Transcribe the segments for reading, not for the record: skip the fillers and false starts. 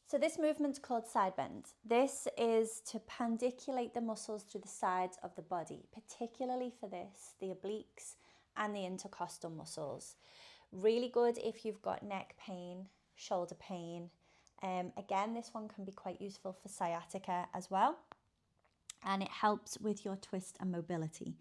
So this movement's called side bend. This is to pandiculate the muscles through the sides of the body, particularly for this, the obliques and the intercostal muscles. Really good if you've got neck pain, shoulder pain. Again, this one can be quite useful for sciatica as well. And it helps with your twist and mobility.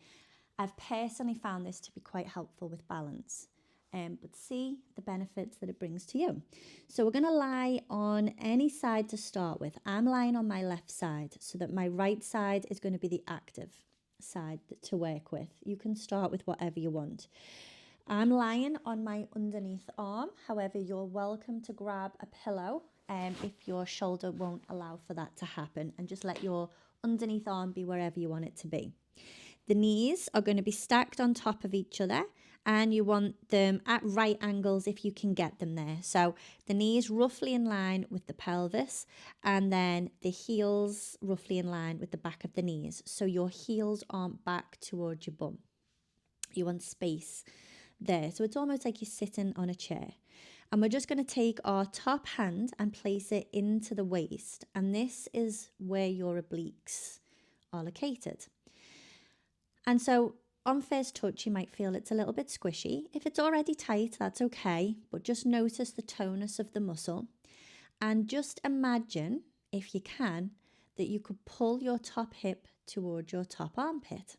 I've personally found this to be quite helpful with balance. But see the benefits that it brings to you. So we're going to lie on any side to start with. I'm lying on my left side so that my right side is going to be the active side to work with. You can start with whatever you want. I'm lying on my underneath arm. However, you're welcome to grab a pillow if your shoulder won't allow for that to happen, and just let your underneath arm be wherever you want it to be. The knees are going to be stacked on top of each other, and you want them at right angles if you can get them there. So the knees roughly in line with the pelvis, and then the heels roughly in line with the back of the knees. So your heels aren't back towards your bum. You want space there. So it's almost like you're sitting on a chair. And we're just going to take our top hand and place it into the waist. And this is where your obliques are located. And so on first touch, you might feel it's a little bit squishy. If it's already tight, that's okay. But just notice the tonus of the muscle. And just imagine, if you can, that you could pull your top hip towards your top armpit.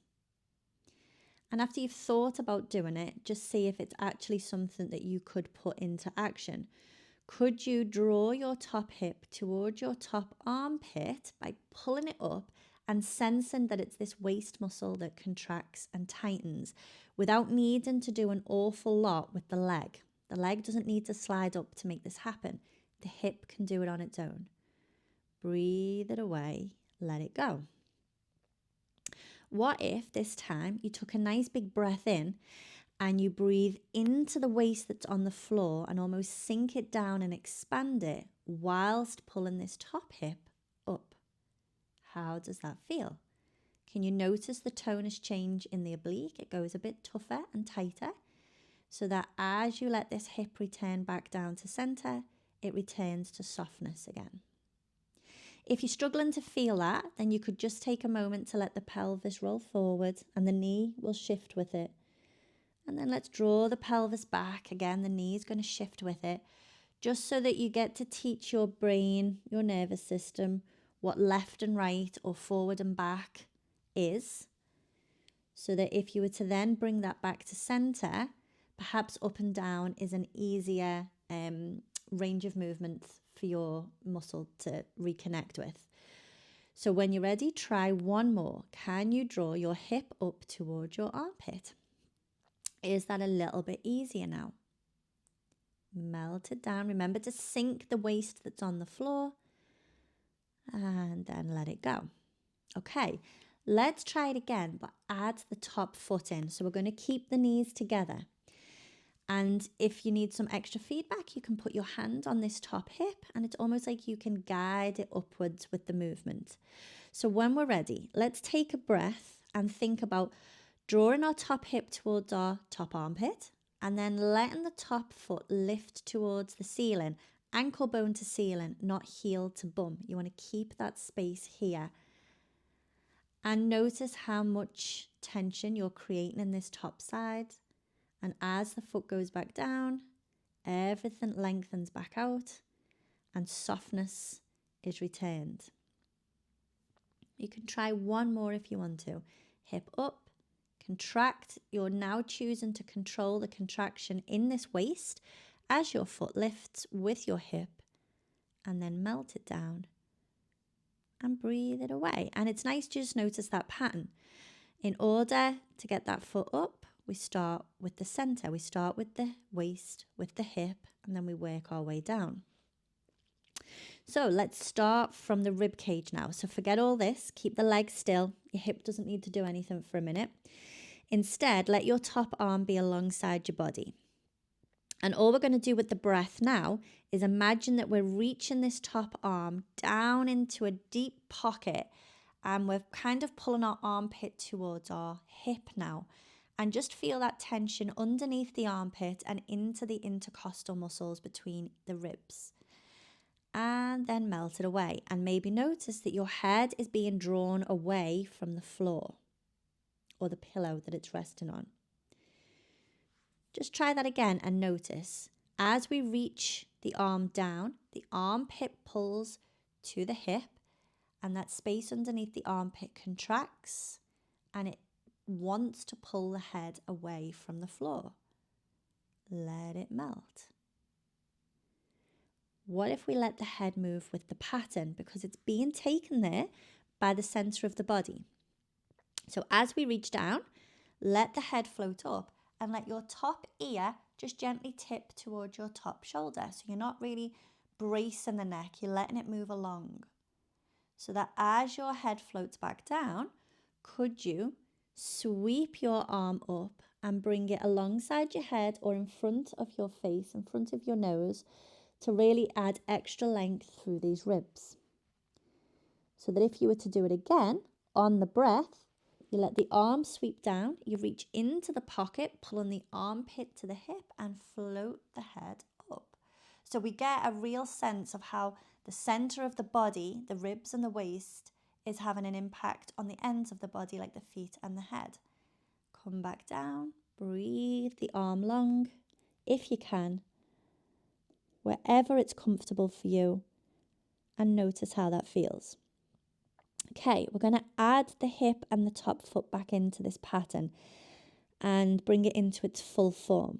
And after you've thought about doing it, just see if it's actually something that you could put into action. Could you draw your top hip towards your top armpit by pulling it up and sensing that it's this waist muscle that contracts and tightens without needing to do an awful lot with the leg? The leg doesn't need to slide up to make this happen. The hip can do it on its own. Breathe it away, let it go. What if this time you took a nice big breath in and you breathe into the waist that's on the floor and almost sink it down and expand it whilst pulling this top hip up? How does that feel? Can you notice the tonus change in the oblique? It goes a bit tougher and tighter, so that as you let this hip return back down to center, it returns to softness again. If you're struggling to feel that, then you could just take a moment to let the pelvis roll forward and the knee will shift with it. And then let's draw the pelvis back. Again, the knee is going to shift with it, just so that you get to teach your brain, your nervous system, what left and right or forward and back is, so that if you were to then bring that back to center, perhaps up and down is an easier range of movement for your muscle to reconnect with. So when you're ready, try one more. Can you draw your hip up towards your armpit? Is that a little bit easier now? Melt it down. Remember to sink the waist that's on the floor and then let it go. Okay, let's try it again, but add the top foot in. So we're going to keep the knees together. And if you need some extra feedback, you can put your hand on this top hip, and it's almost like you can guide it upwards with the movement. So when we're ready, let's take a breath and think about drawing our top hip towards our top armpit, and then letting the top foot lift towards the ceiling, ankle bone to ceiling, not heel to bum. You want to keep that space here. And notice how much tension you're creating in this top side. And as the foot goes back down, everything lengthens back out and softness is returned. You can try one more if you want to. Hip up, contract. You're now choosing to control the contraction in this waist as your foot lifts with your hip, and then melt it down and breathe it away. And it's nice to just notice that pattern. In order to get that foot up, we start with the center. We start with the waist, with the hip, and then we work our way down. So let's start from the rib cage now. So forget all this. Keep the legs still. Your hip doesn't need to do anything for a minute. Instead, let your top arm be alongside your body. And all we're going to do with the breath now is imagine that we're reaching this top arm down into a deep pocket, and we're kind of pulling our armpit towards our hip now. And just feel that tension underneath the armpit and into the intercostal muscles between the ribs. and then melt it away. And maybe notice that your head is being drawn away from the floor or the pillow that it's resting on. Just try that again and notice as we reach the arm down, the armpit pulls to the hip and that space underneath the armpit contracts and it wants to pull the head away from the floor. Let it melt. What if we let the head move with the pattern because it's being taken there by the center of the body? So as we reach down, let the head float up and let your top ear just gently tip towards your top shoulder. So you're not really bracing the neck, you're letting it move along. So that as your head floats back down, could you sweep your arm up and bring it alongside your head or in front of your face, in front of your nose, to really add extra length through these ribs. So that if you were to do it again, on the breath, you let the arm sweep down, you reach into the pocket, pulling the armpit to the hip and float the head up. So we get a real sense of how the center of the body, the ribs and the waist, is having an impact on the ends of the body like the feet and the head. Come back down, breathe the arm long, if you can, wherever it's comfortable for you, and notice how that feels. Okay, we're going to add the hip and the top foot back into this pattern and bring it into its full form.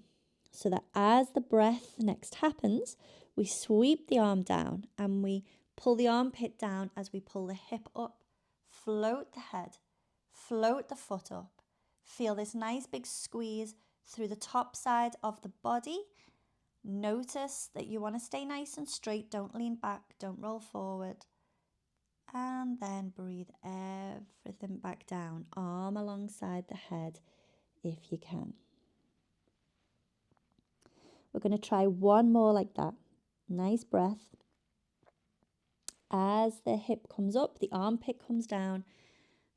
So that as the breath next happens, we sweep the arm down and we pull the armpit down as we pull the hip up, float the head, float the foot up. Feel this nice big squeeze through the top side of the body. Notice that you want to stay nice and straight. Don't lean back, don't roll forward. And then breathe everything back down, arm alongside the head if you can. We're going to try one more like that. Nice breath. As the hip comes up, the armpit comes down.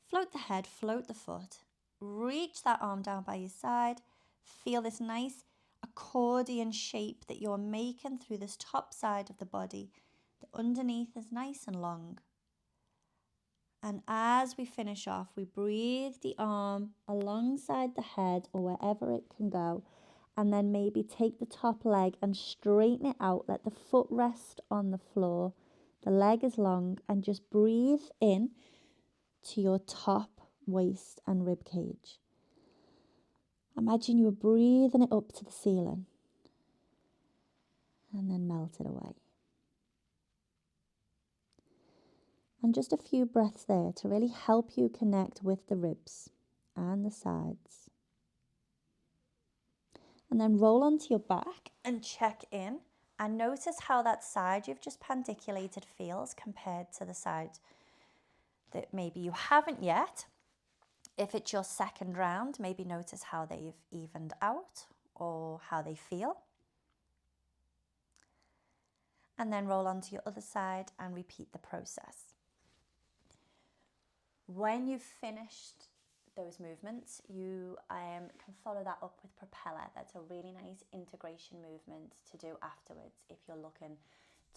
Float the head, float the foot. Reach that arm down by your side. Feel this nice accordion shape that you're making through this top side of the body. The underneath is nice and long. And as we finish off, we breathe the arm alongside the head or wherever it can go. And then maybe take the top leg and straighten it out. Let the foot rest on the floor. The leg is long and just breathe in to your top, waist and rib cage. Imagine you were breathing it up to the ceiling and then melt it away. And just a few breaths there to really help you connect with the ribs and the sides. And then roll onto your back and check in and notice how that side you've just pandiculated feels compared to the side that maybe you haven't yet. If it's your second round, maybe notice how they've evened out or how they feel. And then roll onto your other side and repeat the process. When you've finished those movements, you can follow that up with propeller. That's a really nice integration movement to do afterwards if you're looking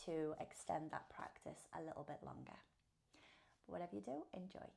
to extend that practice a little bit longer. But whatever you do, enjoy.